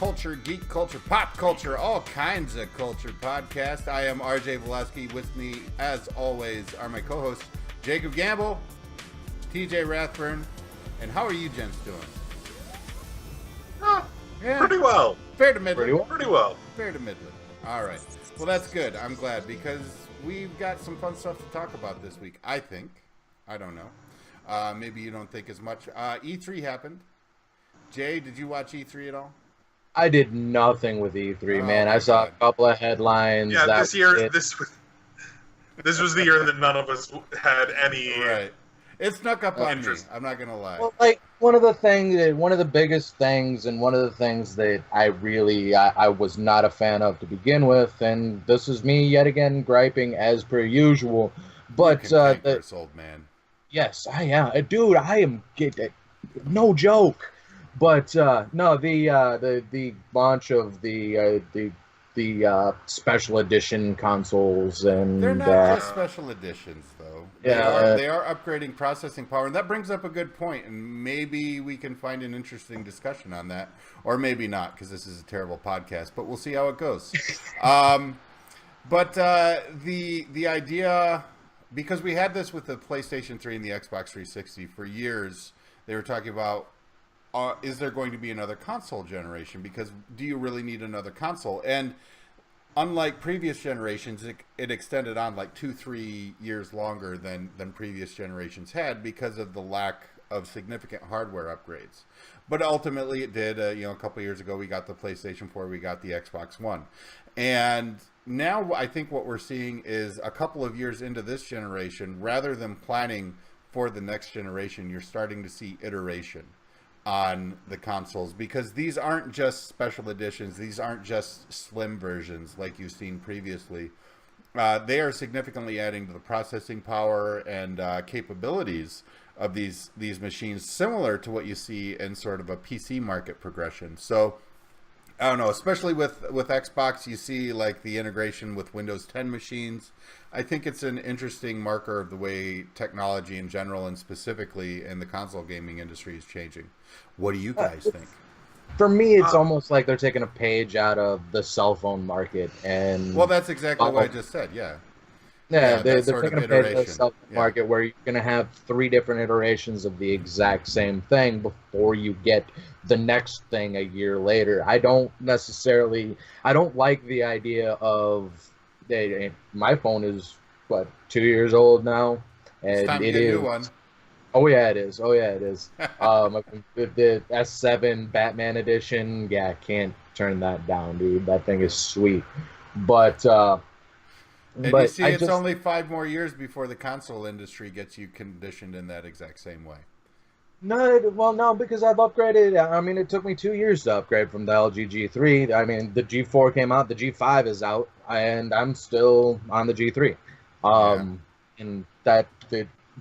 culture, geek culture, pop culture, all kinds of culture podcast. I am RJ Valesky. With me, as always, are my co-hosts, Jacob Gamble, TJ Rathburn, and how are you gents doing? Pretty well. Fair to middling. Pretty well. Fair to middling. All right. Well, that's good. I'm glad because we've got some fun stuff to talk about this week, I think. I don't know. Maybe you don't think as much. E3 happened. Jay, did you watch E3 at all? I did nothing with E3, man. I saw a couple of headlines. Yeah, this was the year that none of us had any. Right. It snuck up on me. I'm not gonna lie. Well, like one of the biggest things, and one of the things that I was not a fan of to begin with, and this is me yet again griping as per usual. But this old man. Yes, dude. I am getting no joke. But no, the launch of the special edition consoles, and they're not just special editions, though. They are upgrading processing power, and that brings up a good point. And maybe we can find an interesting discussion on that, or maybe not, because this is a terrible podcast. But we'll see how it goes. But the idea, because we had this with the PlayStation 3 and the Xbox 360 for years, they were talking about. Is there going to be another console generation? Because do you really need another console? And unlike previous generations, it extended on like 2-3 years longer than previous generations had because of the lack of significant hardware upgrades. But ultimately it did. A couple years ago, we got the PlayStation 4, we got the Xbox One. And now I think what we're seeing is a couple of years into this generation, rather than planning for the next generation, you're starting to see iteration on the consoles, because these aren't just special editions, these aren't just slim versions like you've seen previously. They are significantly adding to the processing power and capabilities of these machines, similar to what you see in sort of a PC market progression. So I don't know, especially with Xbox, you see like the integration with Windows 10 machines. I think it's an interesting marker of the way technology in general, and specifically in the console gaming industry, is changing. What do you guys think? For me, it's almost like they're taking a page out of the cell phone market. And well, that's exactly what I just said, yeah. Yeah, they're taking a page out of the cell phone market where you're going to have 3 different iterations of the exact same thing before you get the next thing a year later. I don't like the idea of, my phone is, 2 years old now? And it's time to get a new one. Oh yeah, it is. The S7 Batman edition, can't turn that down, dude. That thing is sweet. But you see, it's only 5 more years before the console industry gets you conditioned in that exact same way. No, because I've upgraded. I mean, it took me 2 years to upgrade from the LG G3. I mean, the G4 came out, the G5 is out, and I'm still on the G3. And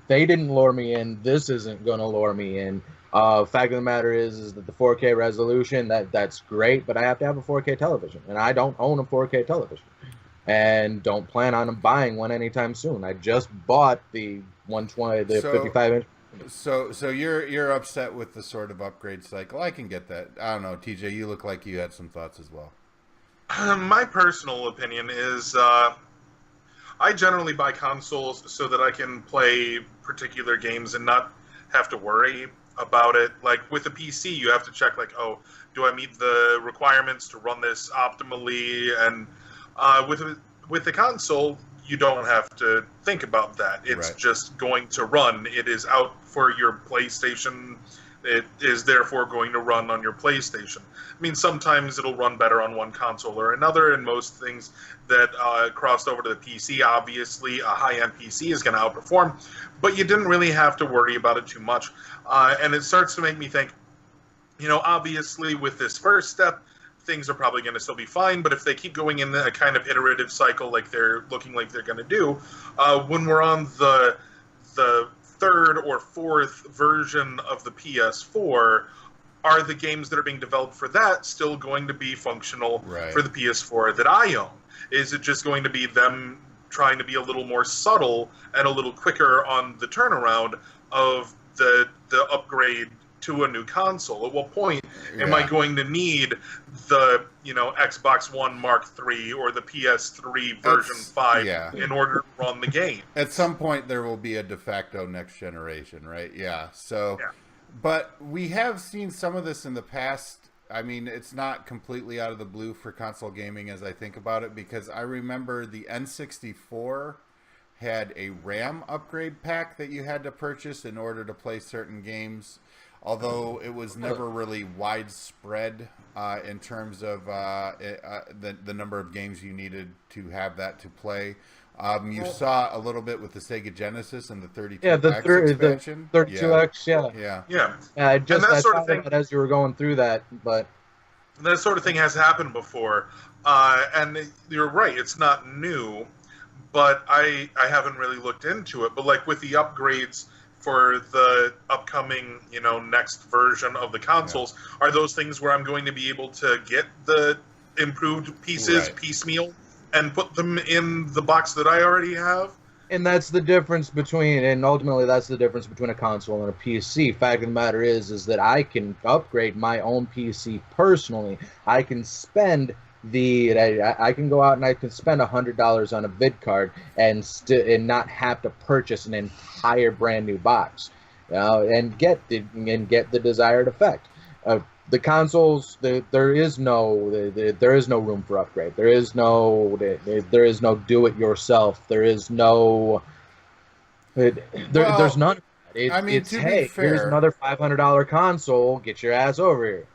they didn't lure me in. This isn't going to lure me in. Fact of the matter is that the 4K resolution, that's great, but I have to have a 4K television, and I don't own a 4K television, and don't plan on buying one anytime soon. I just bought the 55-inch. So you're upset with the sort of upgrade cycle. I can get that. I don't know, TJ, you look like you had some thoughts as well. My personal opinion is I generally buy consoles so that I can play particular games and not have to worry about it. Like with a PC, you have to check like, oh, do I meet the requirements to run this optimally? And with the console, you don't have to think about that. It's just going to run. It is out for your PlayStation. It is therefore going to run on your PlayStation. I mean, sometimes it'll run better on one console or another, and most things that crossed over to the PC, obviously, a high-end PC is going to outperform, but you didn't really have to worry about it too much. And it starts to make me think, obviously with this first step, things are probably going to still be fine, but if they keep going in a kind of iterative cycle like they're looking like they're going to do, when we're on the third or fourth version of the PS4, are the games that are being developed for that still going to be functional for the PS4 that I own? Is it just going to be them trying to be a little more subtle and a little quicker on the turnaround of the upgrade to a new console? At what point am I going to need the, Xbox One Mark III or the PS3 version 5 in order to run the game? At some point, there will be a de facto next generation, right? Yeah. So, but we have seen some of this in the past. I mean, it's not completely out of the blue for console gaming as I think about it, because I remember the N64 had a RAM upgrade pack that you had to purchase in order to play certain games, although it was never really widespread in terms of the number of games you needed to have that to play. You saw a little bit with the Sega Genesis and the 32X expansion. The 32X, Yeah. I thought about it as you were going through that, but that sort of thing has happened before, and you're right, it's not new, but I haven't really looked into it. But like with the upgrades for the upcoming, next version of the consoles, are those things where I'm going to be able to get the improved pieces piecemeal and put them in the box that I already have? And that's the difference between, and ultimately that's the difference between a console and a PC. Fact of the matter is that I can upgrade my own PC personally. I can spend I can go out and I can spend $100 on a vid card and not have to purchase an entire brand new box, and get the desired effect. The consoles, there is no room for upgrade. There is no do it yourself. There is no. There's none. It's hey, here's another $500 console. Get your ass over here.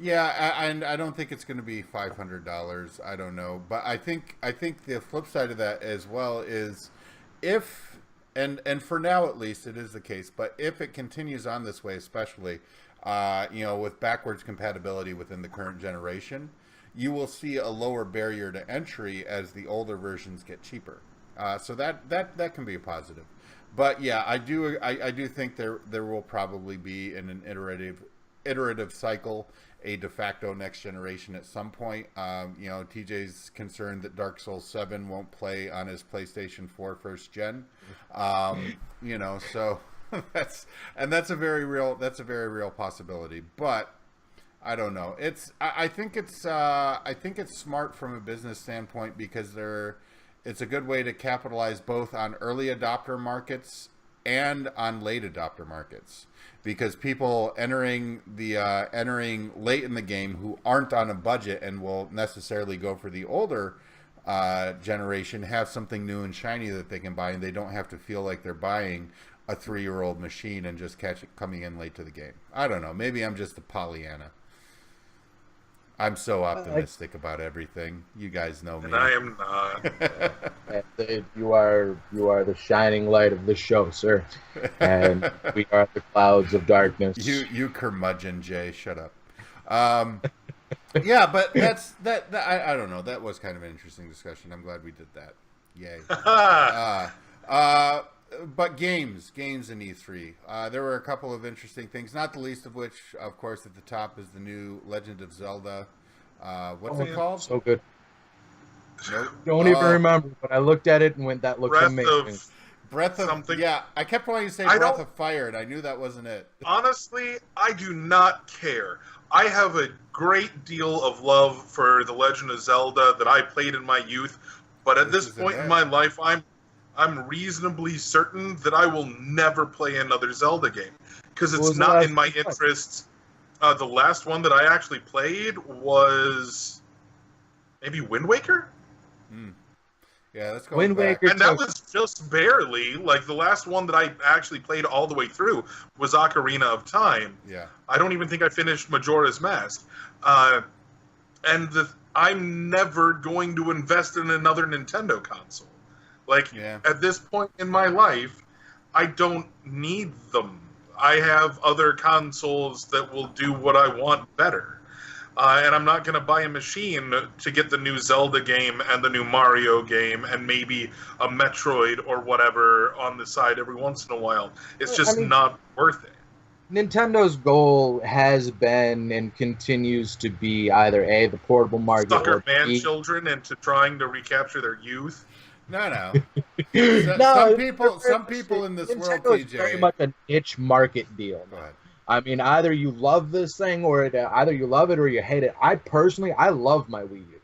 Yeah, and I don't think it's going to be $500. I don't know, but I think the flip side of that as well is if and for now at least it is the case. But if it continues on this way, especially with backwards compatibility within the current generation, you will see a lower barrier to entry as the older versions get cheaper. So that can be a positive. But yeah, I do think there will probably be in an iterative cycle a de facto next generation at some point. TJ's concerned that Dark Souls 7 won't play on his PlayStation 4 first gen. So that's a very real possibility. But I don't know. I think it's smart from a business standpoint because it's a good way to capitalize both on early adopter markets and on late adopter markets, because people entering late in the game who aren't on a budget and will necessarily go for the older generation have something new and shiny that they can buy, and they don't have to feel like they're buying a 3-year-old machine and just coming in late to the game. I don't know. Maybe I'm just a Pollyanna. I'm so optimistic about everything. You guys know me. And I am not. You are the shining light of the show, sir. And we are the clouds of darkness. You curmudgeon, Jay. Shut up. Yeah, but I don't know. That was kind of an interesting discussion. I'm glad we did that. Yay. But games in E3. There were a couple of interesting things, not the least of which, of course, at the top is the new Legend of Zelda. What's it called? So good. Nope. Don't even remember, but I looked at it and went, that looks amazing. Breath of something. Yeah, I kept wanting to say Breath of Fire, and I knew that wasn't it. Honestly, I do not care. I have a great deal of love for The Legend of Zelda that I played in my youth, but at this point in my life, I'm reasonably certain that I will never play another Zelda game because it's not in my interests. The last one that I actually played was maybe Wind Waker. Yeah, let's go. Wind Waker, and that was just barely. Like the last one that I actually played all the way through was Ocarina of Time. Yeah, I don't even think I finished Majora's Mask. I'm never going to invest in another Nintendo console. At this point in my life, I don't need them. I have other consoles that will do what I want better. And I'm not going to buy a machine to get the new Zelda game and the new Mario game and maybe a Metroid or whatever on the side every once in a while. It's just not worth it. Nintendo goal has been and continues to be either A, the portable market, sucker or B, children into trying to recapture their youth. No. No, some people in this world, TJ, very much a niche market deal. I mean, either you love this thing or either you love it or you hate it. I love my Wii U,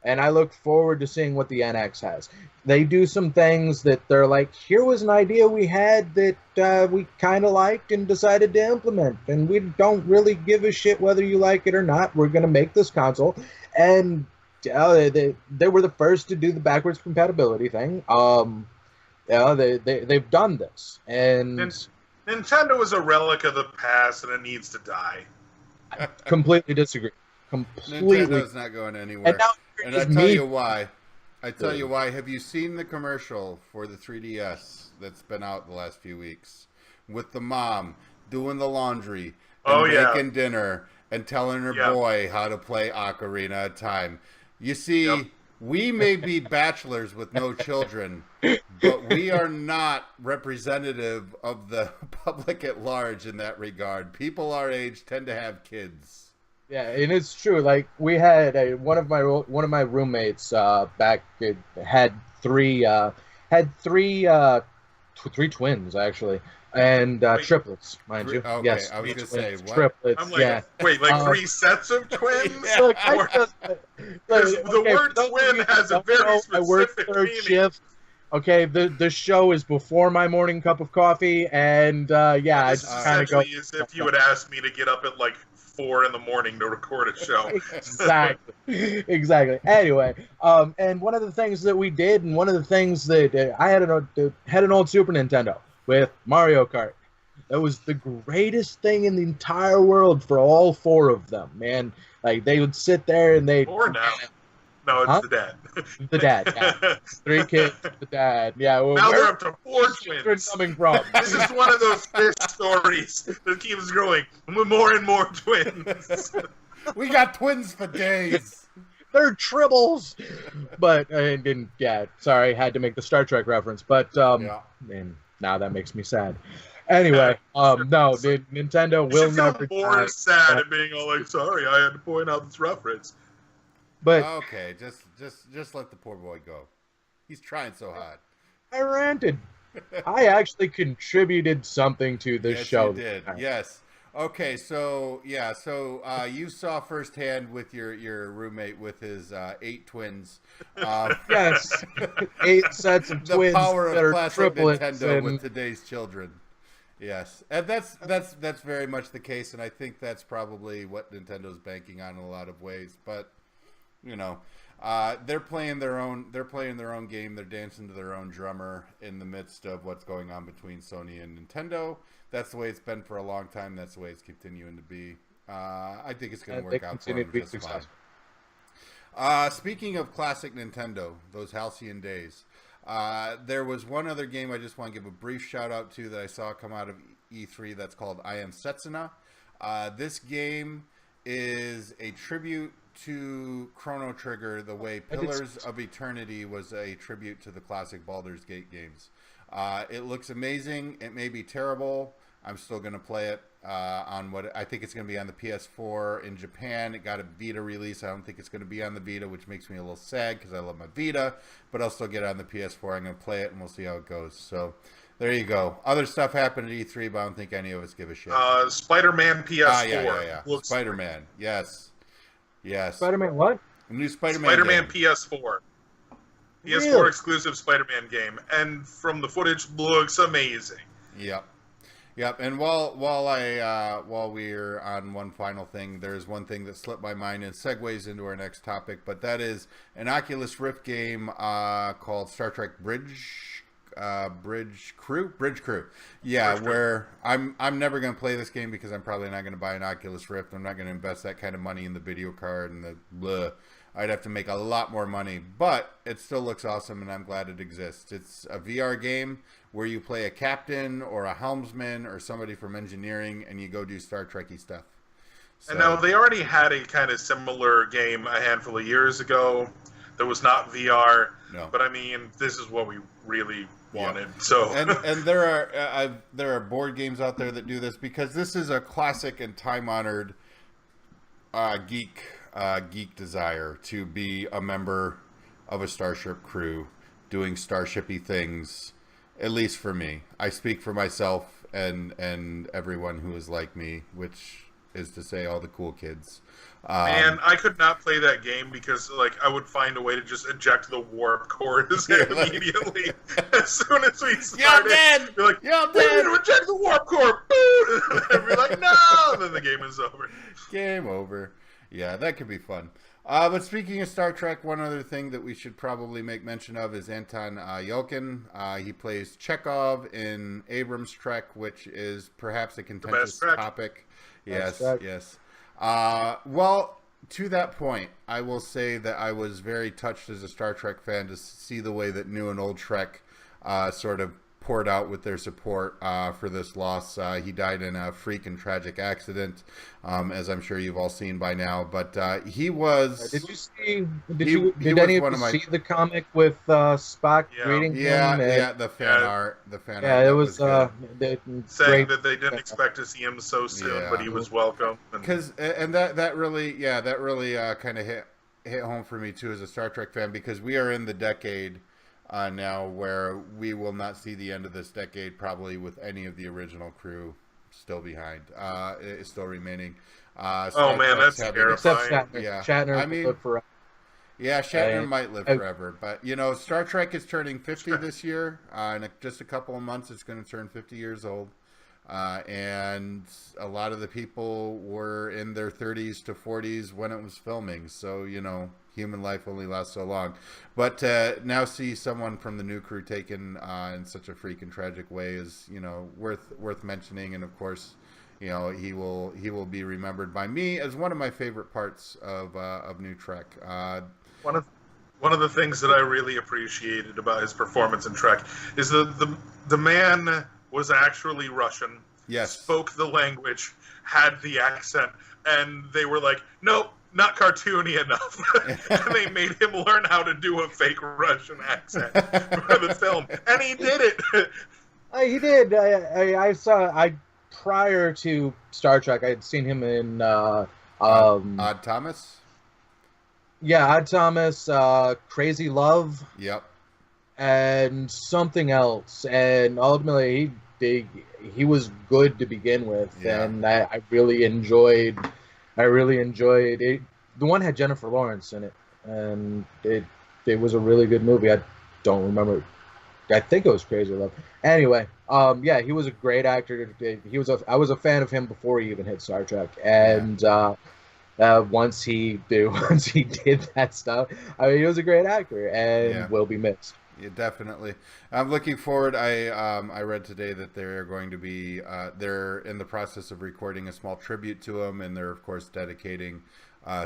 and I look forward to seeing what the NX has. They do some things that they're like, here was an idea we had that we kind of liked and decided to implement, and we don't really give a shit whether you like it or not. We're gonna make this console, and they were the first to do the backwards compatibility thing. They've done this, and Nintendo is a relic of the past, and it needs to die. I completely disagree. Completely. Nintendo's not going anywhere. And I tell you why. I tell you why. Have you seen the commercial for the 3DS that's been out the last few weeks with the mom doing the laundry and making dinner and telling her boy how to play Ocarina of Time? You see, we may be bachelors with no children, but we are not representative of the public at large in that regard. People our age tend to have kids. Yeah, and it's true. Like we had one of my roommates back had three twins actually, and triplets, mind you. Okay, yes, I was gonna say what? Triplets. I'm like, yeah. wait, like 3 sets of twins? Look, The word twin has a very I work specific third meaning. shift. Okay, the show is before my morning cup of coffee, and I This just is kind of go. essentially as if you had asked me to get up at like 4 in the morning to record a show. Exactly. Anyway, and one of the things that we did, and one of the things that I had an old Super Nintendo with Mario Kart. That was the greatest thing in the entire world for all 4 of them, man. Like they would sit there and they. Or now. No, it's the dad. The dad. Yeah. 3 kids. The dad. Yeah. Well, now they're up to 4 twins. Coming from? This is one of those fish stories that keeps growing with more and more twins. We got twins for days. They're tribbles. But and yeah, sorry, had to make the Star Trek reference. But and now that makes me sad. Anyway, no, Nintendo will never. More sad at being all like, sorry, I had to point out this reference. But okay, just let the poor boy go. He's trying so hard. I ranted. I actually contributed something to this show. You did. Yes. Okay, so you saw firsthand with your roommate with his 8 twins. Yes, 8 sets of twins. The power that of are classic triplets Nintendo with today's children. Yes, and that's very much the case, and I think that's probably what Nintendo's banking on in a lot of ways. But you know, they're playing their own game. They're dancing to their own drummer in the midst of what's going on between Sony and Nintendo. That's the way it's been for a long time. That's the way it's continuing to be. I think it's going to work out for them just fine. Speaking of classic Nintendo, those halcyon days. There was one other game I just want to give a brief shout out to that I saw come out of E3 that's called I Am Setsuna. This game is a tribute to Chrono Trigger the way Pillars of Eternity was a tribute to the classic Baldur's Gate games. It looks amazing. It may be terrible. I'm still going to play it on what I think it's going to be on the PS4 in Japan. It got a Vita release. I don't think it's going to be on the Vita, which makes me a little sad because I love my Vita, but I'll still get it on the PS4. I'm going to play it and we'll see how it goes. So there you go. Other stuff happened at E3, but I don't think any of us give a shit. Spider-Man PS4. Yeah. Spider-Man. Yes. Spider-Man what? A new Spider-Man Spider-Man game. PS4. PS4 exclusive Spider-Man game, and from the footage, looks amazing. Yep. And while we're on one final thing, there's one thing that slipped my mind and segues into our next topic, but that is an Oculus Rift game called Star Trek Bridge Crew. Yeah, where I'm never going to play this game because I'm probably not going to buy an Oculus Rift. I'm not going to invest that kind of money in the video card and the blah. I'd have to make a lot more money, but it still looks awesome, and I'm glad it exists. It's a VR game where you play a captain or a helmsman or somebody from engineering, and you go do Star Trek-y stuff. So, and now they already had a kind of similar game a handful of years ago that was not VR. No. But I mean, this is what we really wanted. Yeah. So and there are board games out there that do this because this is a classic and time-honored geek desire to be a member of a starship crew doing starshipy things At least for me. I speak for myself and everyone who is like me, which is to say all the cool kids. Man, I could not play that game because, like, I would find a way to just eject the warp cores immediately as soon as we started. Dead! You're like, You're we dead! need to eject the warp core! Boom! And we're like, no! And then the game is over. Game over. Yeah, that could be fun. But speaking of Star Trek, one other thing that we should probably make mention of is Anton Yelkin. He plays Chekhov in Abrams' Trek, which is perhaps a contentious topic. Yes, yes. Well, to that point, I will say that I was very touched as a Star Trek fan to see the way that new and old Trek sort of poured out with their support for this loss. He died in a freak and tragic accident, as I'm sure you've all seen by now. But he was. Did you see? Did any of you see the comic with Spock greeting him? Yeah, the fan art. The fan art. Yeah, it was saying that they didn't expect to see him so soon, but he was welcome. Because that really kind of hit home for me too as a Star Trek fan, because we are in the decade. Now where we will not see the end of this decade probably with any of the original crew still behind, still remaining. Oh man, that's terrifying. Except Shatner. Yeah. Shatner I mean, live forever. Yeah, Shatner might live forever, but you know, Star Trek is turning 50 this year. In just a couple of months, it's going to turn 50 years old. And a lot of the people were in their 30s to 40s when it was filming. So, you know, human life only lasts so long. But now see someone from the new crew taken in such a freaking tragic way is, you know, worth mentioning. And of course, you know, he will be remembered by me as one of my favorite parts of New Trek. One of the things that I really appreciated about his performance in Trek is the man was actually Russian. Yes. Spoke the language, had the accent, and they were like, nope, not cartoony enough. And they made him learn how to do a fake Russian accent for the film. And he did it. He did. I saw prior to Star Trek, I had seen him in Odd Thomas? Yeah, Odd Thomas, Crazy Love. Yep. And something else. And ultimately he was good to begin with, and I really enjoyed it. The one had Jennifer Lawrence in it, and it was a really good movie. I don't remember. I think it was Crazy Love. Anyway, yeah, he was a great actor. I was a fan of him before he even hit Star Trek, and once he did that stuff, I mean, he was a great actor and will be missed. Yeah, definitely. I'm looking forward. I read today that they're going to be they're in the process of recording a small tribute to him, and they're of course dedicating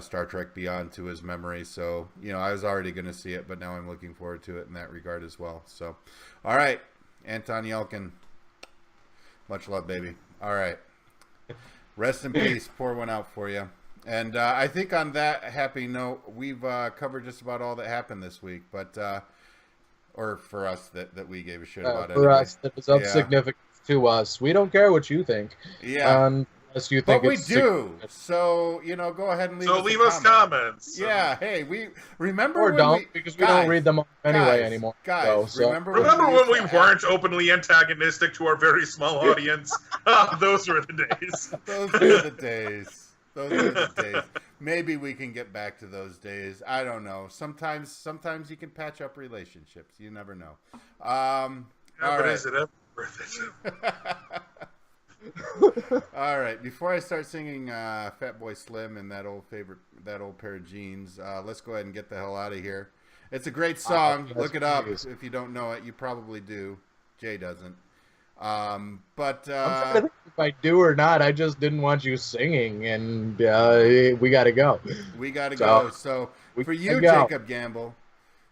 Star Trek Beyond to his memory. So, you know, I was already going to see it, but now I'm looking forward to it in that regard as well. So, all right, Anton Yelkin, much love, baby. All right, rest in peace. Pour one out for you. And I think on that happy note, we've covered just about all that happened this week, but. Or for us that we gave a shit about it. For us, that was of significance to us. We don't care what you think. Yeah. Unless you think but we do. So, you know, go ahead and leave us comments. Yeah. Hey, we remember or don't, because we don't read them anyway anymore. Guys, so. remember when we weren't openly antagonistic to our very small audience? Those were the days. Those were the days. Those are the days. Maybe we can get back to those days. I don't know. Sometimes you can patch up relationships. You never know. Is it ever worth it? All right. Before I start singing Fatboy Slim and that old pair of jeans, let's go ahead and get the hell out of here. It's a great song. Look it up if you don't know it. You probably do. Jay doesn't. But I'm trying to think if I do or not. I just didn't want you singing, and we got to go. We got to go. So for you, Jacob Gamble,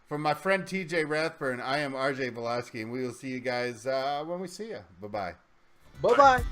for my friend TJ Rathburn, I am RJ Velasquez, and we will see you guys when we see you. Bye-bye. Bye-bye.